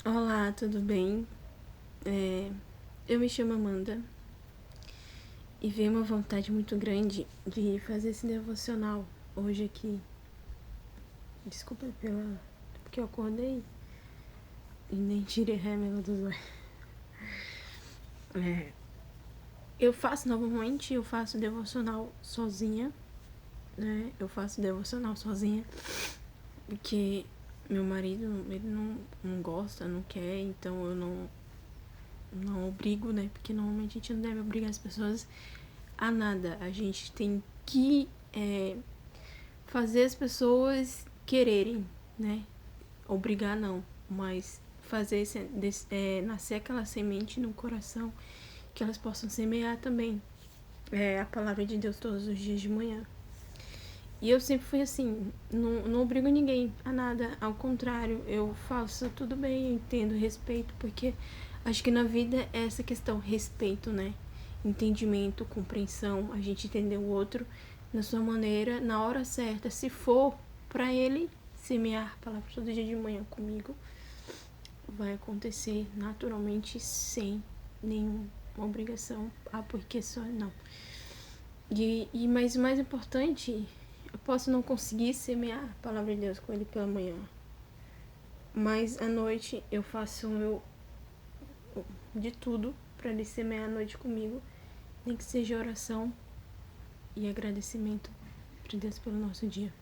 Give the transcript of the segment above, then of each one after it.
Olá, tudo bem? Eu me chamo Amanda e veio uma vontade muito grande de fazer esse devocional hoje aqui. Desculpa porque eu acordei e nem tirei remela dos olhos. Normalmente eu faço devocional sozinha, né? Eu faço devocional sozinha porque meu marido, ele não gosta, não quer, então eu não obrigo, né? Porque normalmente a gente não deve obrigar as pessoas a nada. A gente tem que fazer as pessoas quererem, né? Obrigar não, mas fazer nascer aquela semente no coração que elas possam semear também a palavra de Deus todos os dias de manhã. E eu sempre fui assim, não obrigo ninguém a nada, ao contrário, eu faço tudo bem, eu entendo, respeito, porque acho que na vida é essa questão, respeito, né? Entendimento, compreensão, a gente entender o outro na sua maneira, na hora certa, se for pra ele semear a palavra todo dia de manhã comigo, vai acontecer naturalmente sem nenhuma obrigação, porque só não. Mas o mais importante, eu posso não conseguir semear a palavra de Deus com ele pela manhã, mas à noite eu faço de tudo para ele semear a noite comigo, nem que seja oração e agradecimento para Deus pelo nosso dia.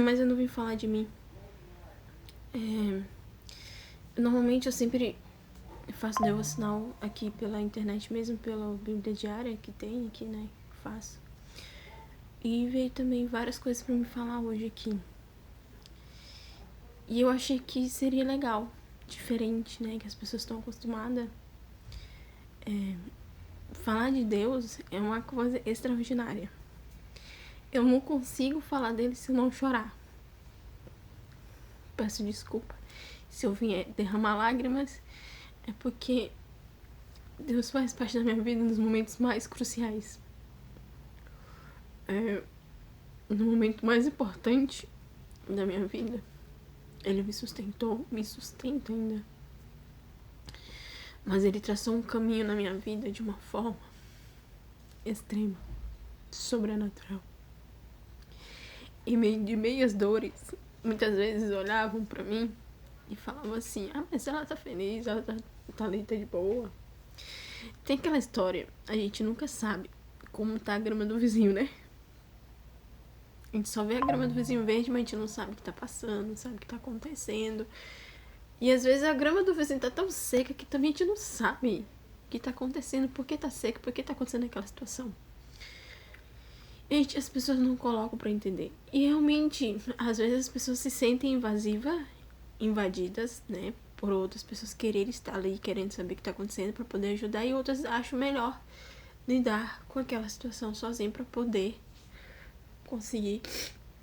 Mas eu não vim falar de mim. Normalmente eu sempre faço devocional aqui pela internet, mesmo pela Bíblia Diária que tem aqui, né? Faço. E veio também várias coisas para me falar hoje aqui. E eu achei que seria legal, diferente, né? Que as pessoas estão acostumadas. Falar de Deus é uma coisa extraordinária. Eu não consigo falar dele se eu não chorar. Peço desculpa se eu vier derramar lágrimas, é porque Deus faz parte da minha vida nos momentos mais cruciais. No momento mais importante da minha vida, ele me sustentou, me sustenta ainda. Mas ele traçou um caminho na minha vida de uma forma extrema, sobrenatural. E meio de meias dores, muitas vezes olhavam pra mim e falavam assim: ah, mas ela tá feliz, ela tá ali, tá de boa. Tem aquela história, a gente nunca sabe como tá a grama do vizinho, né? A gente só vê a grama do vizinho verde, mas a gente não sabe o que tá passando, não sabe o que tá acontecendo. E às vezes a grama do vizinho tá tão seca que também a gente não sabe o que tá acontecendo, por que tá seca, por que tá acontecendo aquela situação. Gente, as pessoas não colocam pra entender. E realmente, às vezes as pessoas se sentem invadidas, né? Por outras pessoas quererem estar ali, querendo saber o que tá acontecendo pra poder ajudar. E outras acham melhor lidar com aquela situação sozinha pra poder conseguir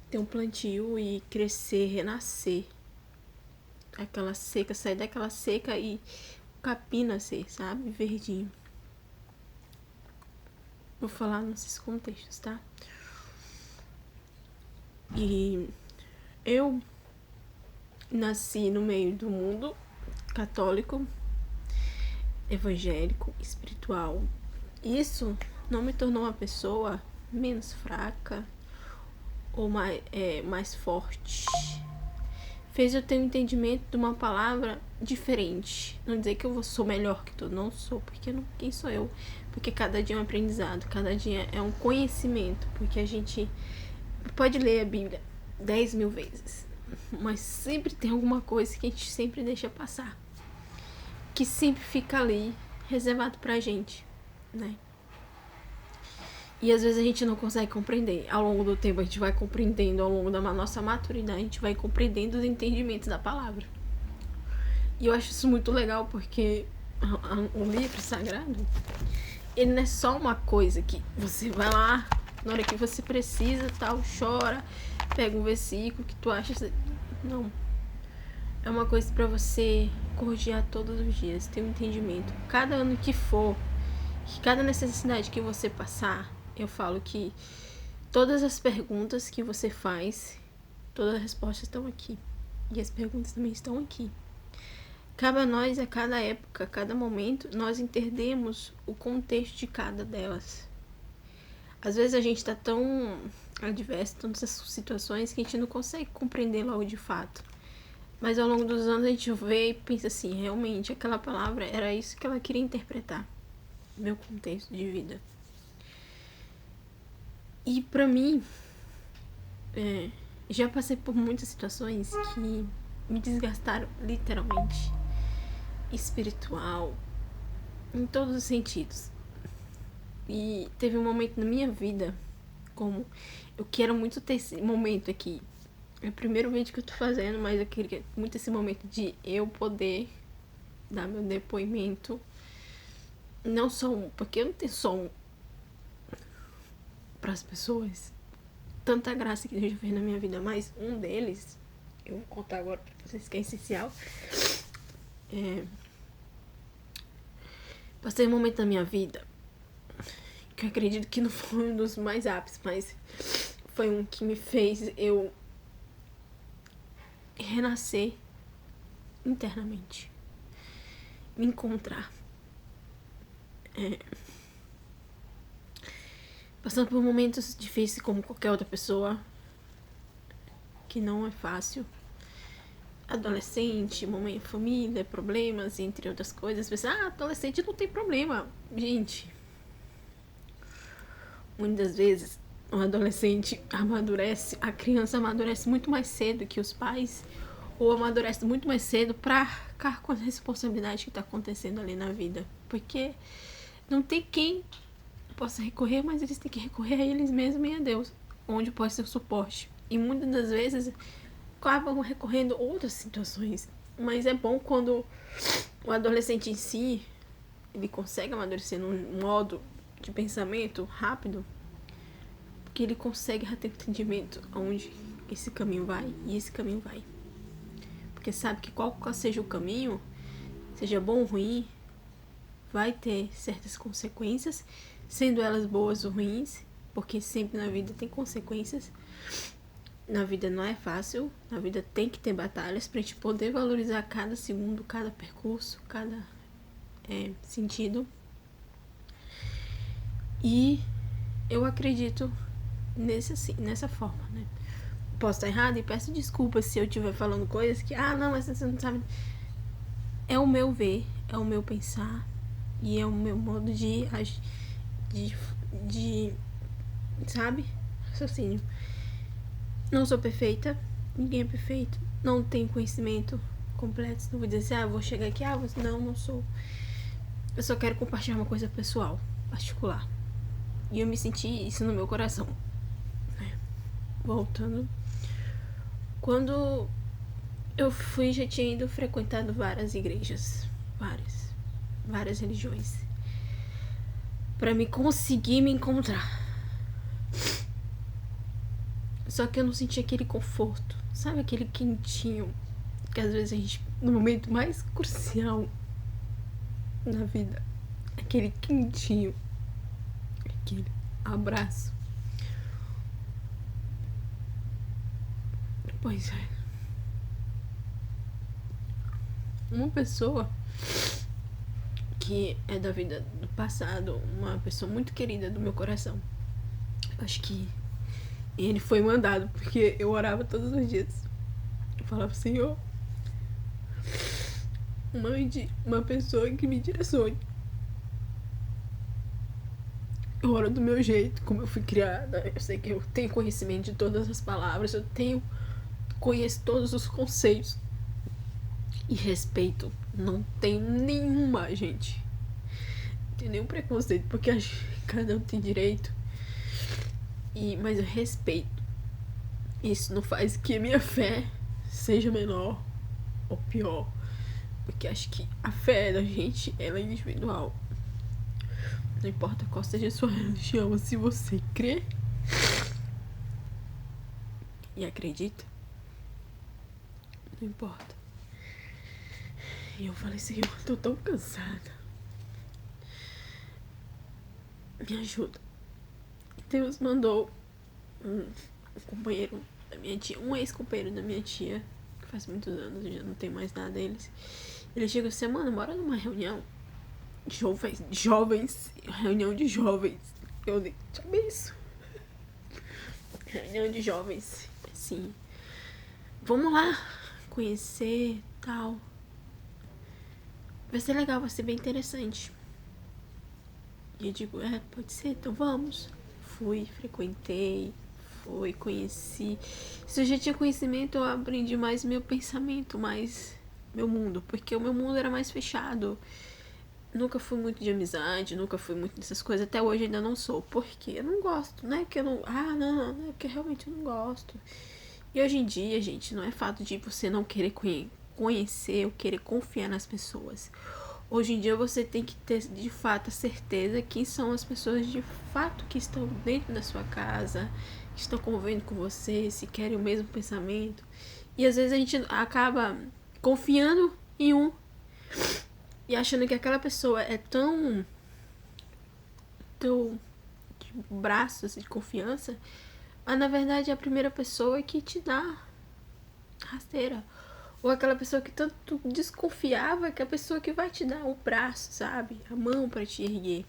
ter um plantio e crescer, renascer. Aquela seca, sair daquela seca e o capim nascer, sabe? Verdinho. Vou falar nesses contextos, tá? E eu nasci no meio do mundo católico, evangélico, espiritual. Isso não me tornou uma pessoa menos fraca ou mais forte. Fez eu ter um entendimento de uma palavra diferente. Não dizer que eu sou melhor que tu, não sou, porque não, quem sou eu? Porque cada dia é um aprendizado, cada dia é um conhecimento, porque a gente pode ler a Bíblia 10.000 vezes, mas sempre tem alguma coisa que a gente sempre deixa passar, que sempre fica ali reservado pra gente, né? E às vezes a gente não consegue compreender. Ao longo do tempo a gente vai compreendendo, ao longo da nossa maturidade a gente vai compreendendo os entendimentos da palavra. E eu acho isso muito legal porque o livro sagrado, ele não é só uma coisa que você vai lá na hora que você precisa, tal, chora, pega um versículo que tu acha. Não. É uma coisa pra você corrigir todos os dias, ter um entendimento. Cada ano que for, cada necessidade que você passar, eu falo que todas as perguntas que você faz, todas as respostas estão aqui. E as perguntas também estão aqui. Cabe a nós, a cada época, a cada momento, nós entendemos o contexto de cada delas. Às vezes a gente tá tão adverso, tantas situações, que a gente não consegue compreender logo de fato. Mas ao longo dos anos a gente vê e pensa assim, realmente, aquela palavra era isso que ela queria interpretar. Meu contexto de vida. E pra mim, já passei por muitas situações que me desgastaram literalmente. Espiritual, em todos os sentidos. E teve um momento na minha vida, como eu quero muito ter esse momento aqui. É o primeiro vídeo que eu tô fazendo, mas eu queria muito esse momento de eu poder dar meu depoimento. Não só um, porque eu não tenho só um pras pessoas. Tanta graça que Deus já fez na minha vida, mas um deles, eu vou contar agora pra vocês que é essencial. Passei um momento na minha vida que eu acredito que não foi um dos mais ápices, mas foi um que me fez eu renascer internamente, me encontrar. Passando por momentos difíceis como qualquer outra pessoa, que não é fácil. Adolescente, momento, família, problemas, entre outras coisas. Pensa, adolescente não tem problema. Gente, muitas vezes o adolescente amadurece, a criança amadurece muito mais cedo que os pais, ou amadurece muito mais cedo pra ficar com a responsabilidade que tá acontecendo ali na vida. Porque não tem quem possa recorrer, mas eles têm que recorrer a eles mesmos e a Deus, onde pode ser o suporte. E muitas das vezes acabam recorrendo a outras situações. Mas é bom quando o adolescente em si, ele consegue amadurecer num modo de pensamento rápido, porque ele consegue ter entendimento aonde esse caminho vai e esse caminho vai. Porque sabe que qual seja o caminho, seja bom ou ruim, vai ter certas consequências, sendo elas boas ou ruins, porque sempre na vida tem consequências. Na vida não é fácil, na vida tem que ter batalhas pra gente poder valorizar cada segundo, cada percurso, cada sentido. E eu acredito nessa forma, né? Posso estar errado e peço desculpas se eu estiver falando coisas que, não, mas você não sabe. É o meu ver, é o meu pensar e é o meu modo de sabe? Raciocínio. Não sou perfeita, ninguém é perfeito, não tenho conhecimento completo, não vou dizer assim, eu vou chegar aqui, não sou. Eu só quero compartilhar uma coisa pessoal, particular. E eu me senti isso no meu coração. Voltando. Quando eu fui, já tinha ido frequentado várias igrejas, várias religiões, pra me conseguir me encontrar. Só que eu não senti aquele conforto, sabe, aquele quentinho que às vezes a gente, no momento mais crucial na vida, aquele quentinho, aquele abraço. Pois é. Uma pessoa que é da vida do passado, uma pessoa muito querida do meu coração, acho que ele foi mandado, porque eu orava todos os dias. Eu falava, Senhor, mande uma pessoa que me direcione. Eu oro do meu jeito, como eu fui criada. Eu sei que eu tenho conhecimento de todas as palavras, conheço todos os conceitos. E respeito, não tenho nenhuma, gente. Não tem nenhum preconceito, porque cada um tem direito. Mas eu respeito. Isso não faz que a minha fé seja menor ou pior. Porque acho que a fé da gente, ela é individual. Não importa qual seja a sua religião, se você crê e acredita, não importa. E eu falei, Senhor, eu tô tão cansada. Me ajuda. E Deus mandou um companheiro da minha tia, um ex-companheiro da minha tia, que faz muitos anos, eu já não tenho mais nada deles. Ele chega assim, mano, bora numa reunião. Jovens, reunião de jovens. Eu nem sabia isso. Reunião de jovens, assim. Vamos lá, conhecer, tal. Vai ser legal, vai ser bem interessante. E eu digo, pode ser, então vamos. Fui, frequentei, conheci. Se eu já tinha conhecimento, eu aprendi mais meu pensamento, mais meu mundo. Porque o meu mundo era mais fechado. Nunca fui muito de amizade, nunca fui muito dessas coisas. Até hoje ainda não sou. Porque eu não gosto, né? Que eu não. Não, é porque realmente eu não gosto. E hoje em dia, gente, não é fato de você não querer conhecer ou querer confiar nas pessoas. Hoje em dia você tem que ter de fato a certeza quem são as pessoas de fato que estão dentro da sua casa, que estão convivendo com você, se querem o mesmo pensamento. E às vezes a gente acaba confiando em um e achando que aquela pessoa é tão de braços de confiança, mas na verdade é a primeira pessoa que te dá rasteira. Ou aquela pessoa que tanto desconfiava que é a pessoa que vai te dar o braço, sabe? A mão pra te erguer.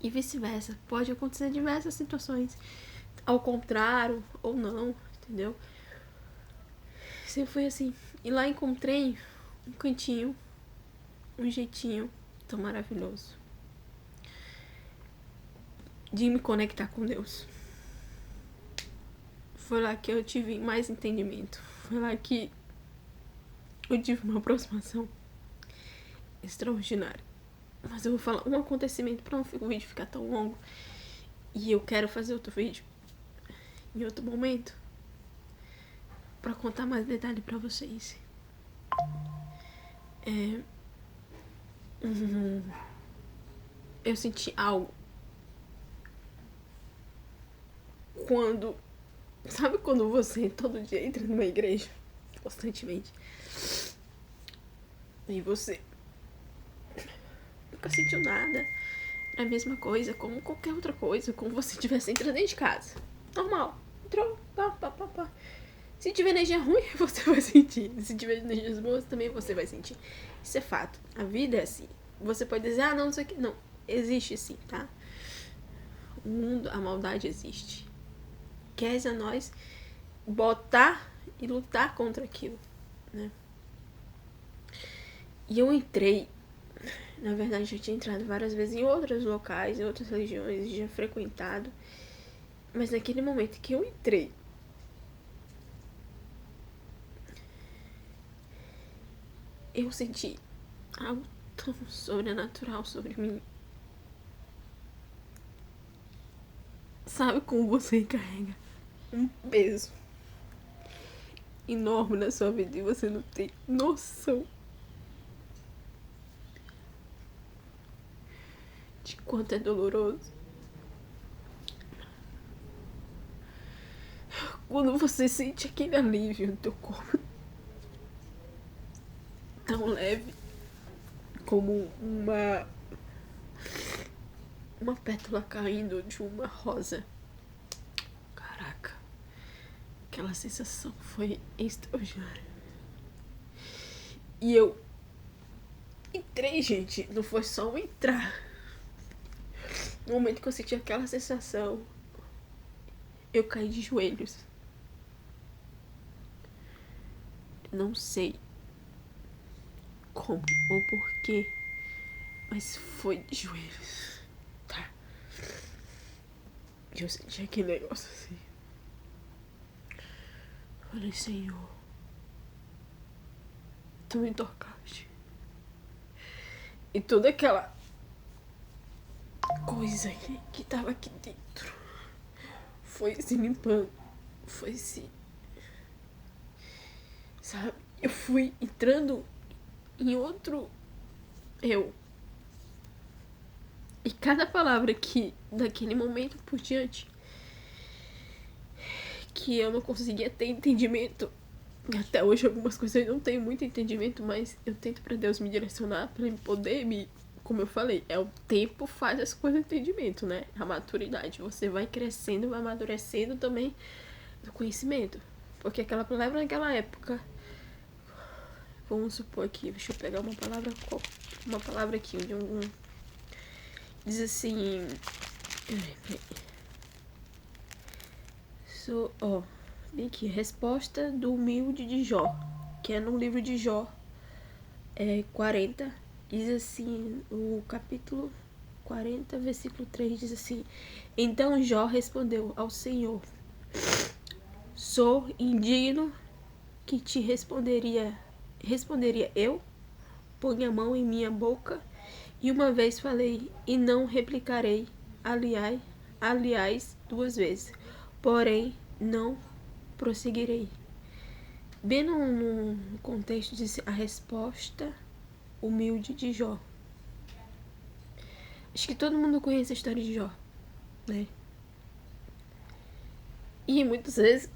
E vice-versa. Pode acontecer diversas situações. Ao contrário, ou não, entendeu? Sempre foi assim. E lá encontrei um cantinho, um jeitinho tão maravilhoso de me conectar com Deus. Foi lá que eu tive mais entendimento. Foi lá que eu tive uma aproximação extraordinária. Mas eu vou falar um acontecimento para não o vídeo ficar tão longo. E eu quero fazer outro vídeo em outro momento para contar mais detalhes para vocês. Eu senti algo quando... Sabe quando você todo dia entra numa igreja constantemente e você nunca sentiu nada? É a mesma coisa, como qualquer outra coisa, como você estivesse entrando dentro de casa. Normal. Entrou, pá. Se tiver energia ruim, você vai sentir. Se tiver energias boas, também você vai sentir. Isso é fato. A vida é assim. Você pode dizer, não sei o que. Não, existe sim, tá? O mundo, a maldade existe. Quer a nós botar e lutar contra aquilo, né? E eu entrei, na verdade eu tinha entrado várias vezes em outros locais, em outras religiões, já frequentado, mas naquele momento que eu entrei, eu senti algo tão sobrenatural sobre mim. Sabe como você carrega um peso enorme na sua vida e você não tem noção de quanto é doloroso? Quando você sente aquele alívio no teu corpo tão leve como uma pétala caindo de uma rosa. Caraca, aquela sensação foi extraordinária. E eu entrei, gente, não foi só um entrar. No momento que eu senti aquela sensação, eu caí de joelhos. Não sei como ou porquê, mas foi de joelhos, tá? Eu senti aquele negócio assim. Falei, Senhor, tu me tocaste. E toda aquela coisa que tava aqui dentro foi se limpando, foi se... Sabe? Eu fui entrando em outro eu. E cada palavra que, daquele momento por diante, que eu não conseguia ter entendimento. Até hoje algumas coisas eu não tenho muito entendimento, mas eu tento pra Deus me direcionar, pra ele poder me... Como eu falei, o tempo faz as coisas entendimento, né? A maturidade. Você vai crescendo, vai amadurecendo também do conhecimento. Porque aquela palavra naquela época vamos supor aqui, deixa eu pegar uma palavra aqui, diz assim, vem aqui, resposta do humilde de Jó, que é no livro de Jó, 40, diz assim, o capítulo 40, versículo 3, diz assim: Então Jó respondeu ao Senhor: Sou indigno que te responderia eu? Põe a mão em minha boca, e uma vez falei, e não replicarei, aliás, 2 vezes, porém não prosseguirei. Bem no contexto diz a resposta humilde de Jó. Acho que todo mundo conhece a história de Jó, né? E muitas vezes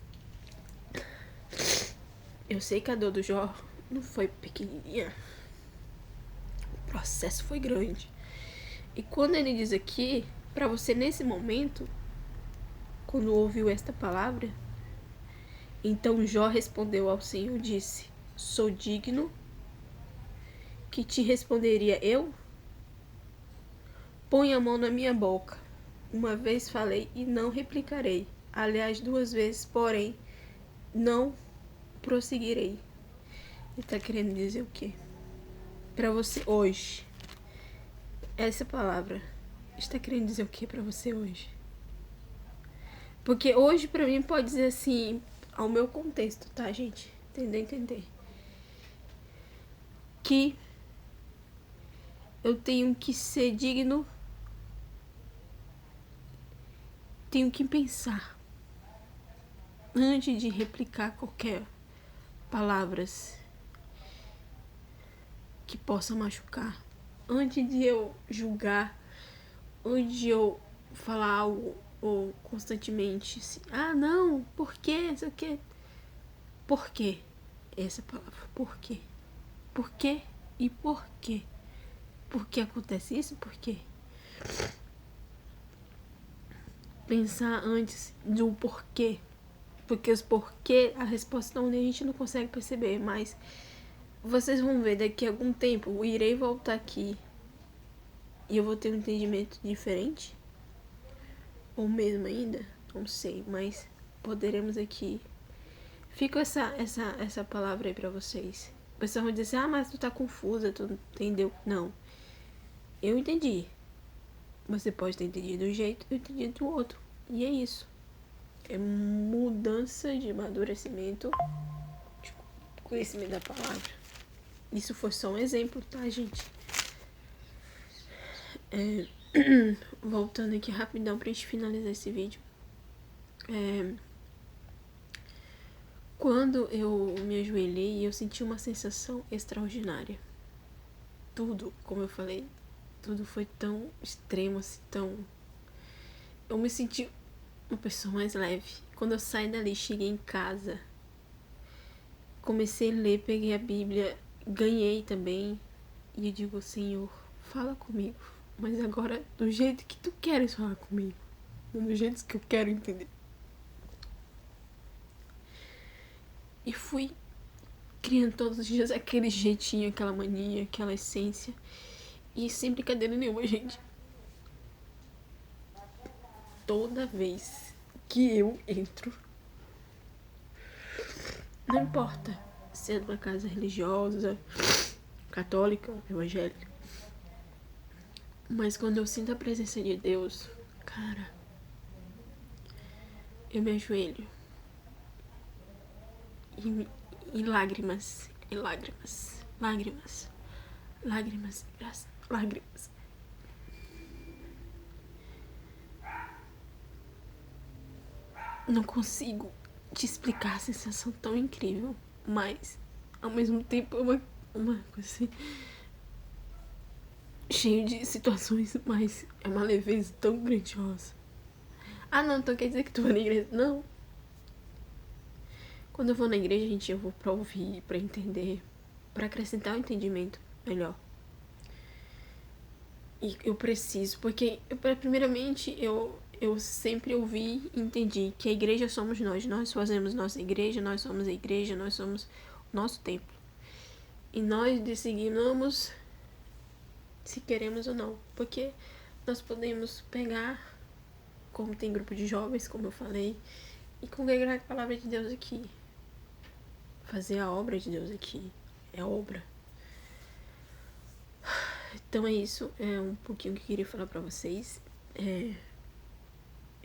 eu sei que a dor do Jó não foi pequenininha. O processo foi grande. E quando ele diz aqui, para você nesse momento, quando ouviu esta palavra, então Jó respondeu ao Senhor e disse: Sou digno que te responderia eu? Põe a mão na minha boca. Uma vez falei e não replicarei. Aliás, 2 vezes, porém, não prosseguirei. Ele está querendo dizer o quê? Para você hoje, essa palavra está querendo dizer o que para você hoje? Porque hoje para mim pode dizer assim, ao meu contexto, tá, gente? Entender. Que eu tenho que ser digno, tenho que pensar antes de replicar qualquer palavras que possa machucar, antes de eu julgar, antes de eu falar algo ou constantemente assim, não, por quê? Isso aqui. Por quê? Essa palavra, por quê? Por quê e por quê? Por que acontece isso? Por quê? Pensar antes do porquê. Porque os porquê, a resposta não, a gente não consegue perceber, mas vocês vão ver daqui a algum tempo, eu irei voltar aqui e eu vou ter um entendimento diferente. Ou mesmo ainda, não sei, mas poderemos aqui. Fica essa palavra aí pra vocês. O pessoal vai dizer, mas tu tá confusa, tu entendeu? Não. Eu entendi. Você pode ter entendido de um jeito, eu entendi do outro. E é isso. É mudança de amadurecimento, de conhecimento da palavra. Isso foi só um exemplo, tá, gente? Voltando aqui rapidão pra gente finalizar esse vídeo. Quando eu me ajoelhei, eu senti uma sensação extraordinária. Tudo, como eu falei, tudo foi tão extremo, assim, tão... Eu me senti uma pessoa mais leve. Quando eu saí dali, cheguei em casa, comecei a ler, peguei a Bíblia, ganhei também. E eu digo, Senhor, fala comigo. Mas agora do jeito que tu queres falar comigo. Não do jeito que eu quero entender. E fui criando todos os dias aquele jeitinho, aquela mania, aquela essência. E sem brincadeira nenhuma, gente. Toda vez que eu entro, não importa se é numa casa religiosa, católica, evangélica, mas quando eu sinto a presença de Deus, cara, eu me ajoelho e lágrimas, lágrimas. Não consigo te explicar a sensação tão incrível, mas ao mesmo tempo é uma coisa assim, cheio de situações, mas é uma leveza tão grandiosa. Não, então quer dizer que tu vai na igreja? Não. Quando eu vou na igreja, gente, eu vou pra ouvir, pra entender, pra acrescentar um entendimento melhor. E eu preciso, porque primeiramente eu sempre ouvi e entendi que a igreja somos nós fazemos nossa igreja, nós somos a igreja, nós somos o nosso templo. E nós decidirmos se queremos ou não. Porque nós podemos pegar, como tem grupo de jovens, como eu falei, e congregar a palavra de Deus aqui. Fazer a obra de Deus aqui. É obra. Então é isso. É um pouquinho que eu queria falar pra vocês. Eu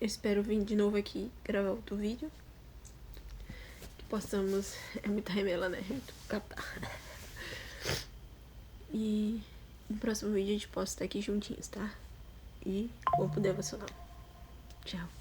espero vir de novo aqui gravar outro vídeo. Que possamos... É muita remela, né? É muito catar. E no próximo vídeo a gente possa estar aqui juntinhos, tá? E vou pro devocional. Tchau.